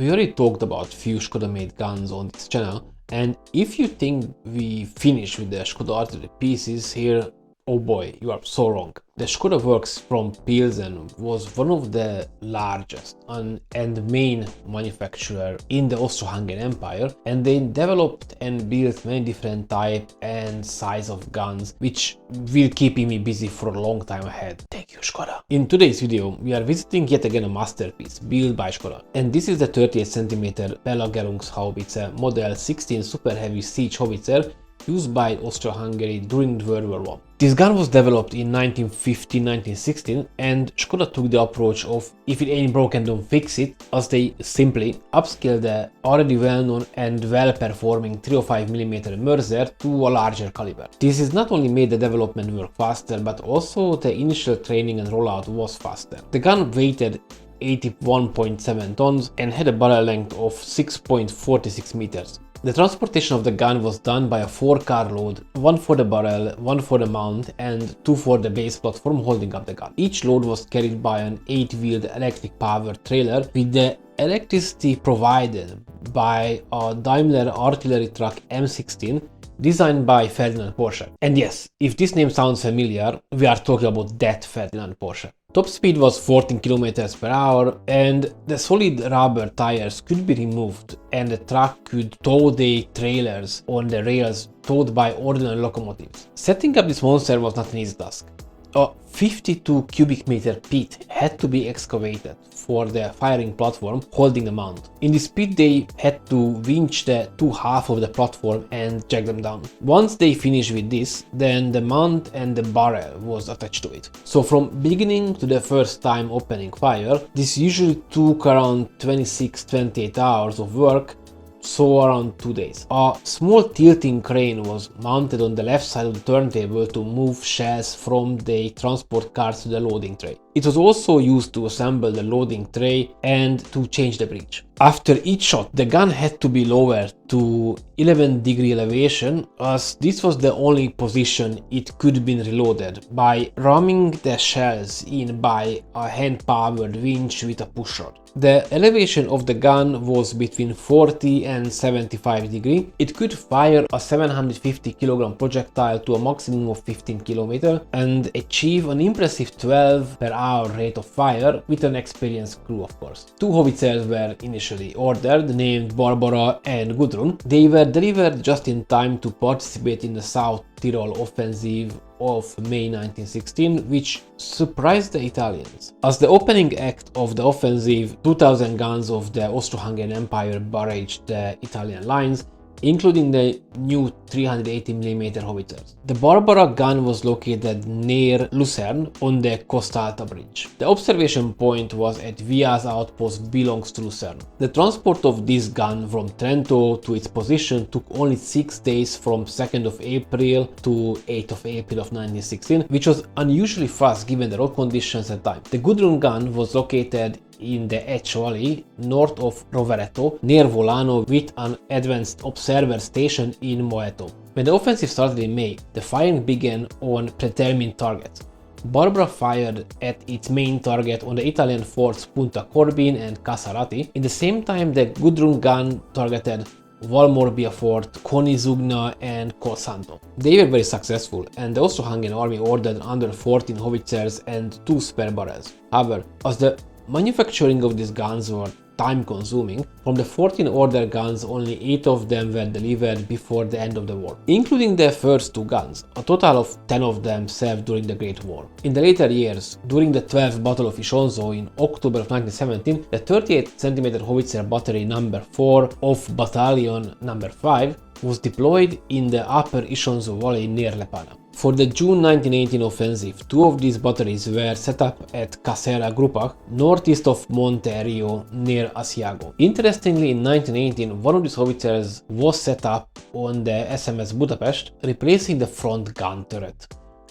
We already talked about few Skoda made guns on this channel, and if you think we finished with the Skoda artillery pieces here, oh boy, you are so wrong. The Skoda Works from Pilsen was one of the largest and main manufacturer in the Austro-Hungarian Empire, and they developed and built many different type and size of guns, which will keep me busy for a long time ahead. Thank you, Skoda. In today's video, we are visiting yet again a masterpiece built by Skoda, and this is the 38 cm Belagerungshaubitze Model 16 super heavy siege howitzer used by Austria-Hungary during World War I. This gun was developed in 1915-1916, and Skoda took the approach of if it ain't broken, don't fix it, as they simply upscaled the already well-known and well-performing 305mm Mörser to a larger caliber. This has not only made the development work faster, but also the initial training and rollout was faster. The gun weighed 81.7 tons and had a barrel length of 6.46 meters. The transportation of the gun was done by a 4-car load, one for the barrel, one for the mount, and 2 for the base platform holding up the gun. Each load was carried by an 8-wheeled electric-powered trailer, with the electricity provided by a Daimler artillery truck M16 designed by Ferdinand Porsche. And yes, if this name sounds familiar, we are talking about that Ferdinand Porsche. Top speed was 14 km per hour, and the solid rubber tires could be removed, and the truck could tow the trailers on the rails towed by ordinary locomotives. Setting up this monster was not an easy task. A 52 cubic meter pit had to be excavated for the firing platform holding the mount. In this pit they had to winch the two halves of the platform and jack them down. Once they finished with this, then the mount and the barrel was attached to it. So from beginning to the first time opening fire, this usually took around 26-28 hours of work, so around 2 days. A small tilting crane was mounted on the left side of the turntable to move shells from the transport cars to the loading tray. It was also used to assemble the loading tray and to change the breech. After each shot, the gun had to be lowered to 11-degree elevation, as this was the only position it could be reloaded by ramming the shells in by a hand-powered winch with a pushrod. The elevation of the gun was between 40 and 75 degrees. It could fire a 750 kg projectile to a maximum of 15 km and achieve an impressive 12 per hour rate of fire with an experienced crew, of course. 2 howitzers were initially ordered, named Barbara and Gudrun. They were delivered just in time to participate in the South Tyrol offensive of May 1916, which surprised the Italians. As the opening act of the offensive, 2,000 guns of the Austro-Hungarian Empire barraged the Italian lines, including the new 380mm howitzers. The Barbara gun was located near Lucerne on the Costa Alta bridge. The observation point was at Via's outpost belongs to Lucerne. The transport of this gun from Trento to its position took only 6 days, from 2nd of April to 8th of April of 1916, which was unusually fast given the road conditions at the time. The Gudrun gun was located in the Etch Valley, north of Rovereto, near Volano, with an advanced observer station in Moeto. When the offensive started in May, the firing began on predetermined targets. Barbara fired at its main target on the Italian forts Punta Corbin and Casarati. In the same time, the Gudrun gun targeted Valmorbia Fort, Conizugna and Colsanto. They were very successful, and the Austro-Hungarian army ordered under 14 howitzers and 2 spare barrels. However, as the manufacturing of these guns were time-consuming, from the 14 ordered guns, only 8 of them were delivered before the end of the war. Including the first 2 guns, a total of 10 of them served during the Great War. In the later years, during the 12th Battle of Isonzo in October of 1917, the 38 cm howitzer battery number 4 of Battalion number 5 was deployed in the upper Isonzo valley near Lepana. For the June 1918 offensive, 2 of these batteries were set up at Casera Grupach, northeast of Monte Rio near Asiago. Interestingly, in 1918, one of these howitzers was set up on the SMS Budapest, replacing the front gun turret.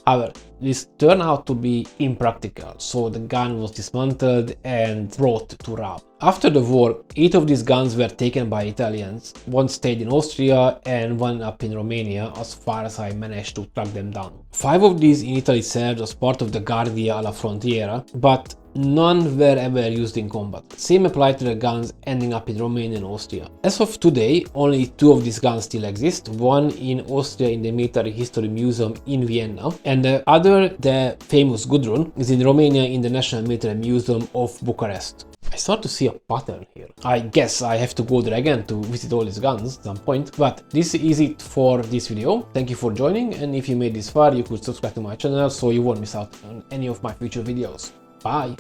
However, this turned out to be impractical, so the gun was dismantled and brought to Raab. After the war, 8 of these guns were taken by Italians, 1 stayed in Austria and 1 up in Romania, as far as I managed to track them down. 5 of these in Italy served as part of the Guardia alla Frontiera, but none were ever used in combat. Same applied to the guns ending up in Romania and Austria. As of today, only 2 of these guns still exist, one in Austria in the Military History Museum in Vienna, and the other, the famous Gudrun, is in Romania in the National Military Museum of Bucharest. I start to see a pattern here. I guess I have to go there again to visit all these guns at some point, but this is it for this video. Thank you for joining, and if you made this far, you could subscribe to my channel so you won't miss out on any of my future videos. Bye!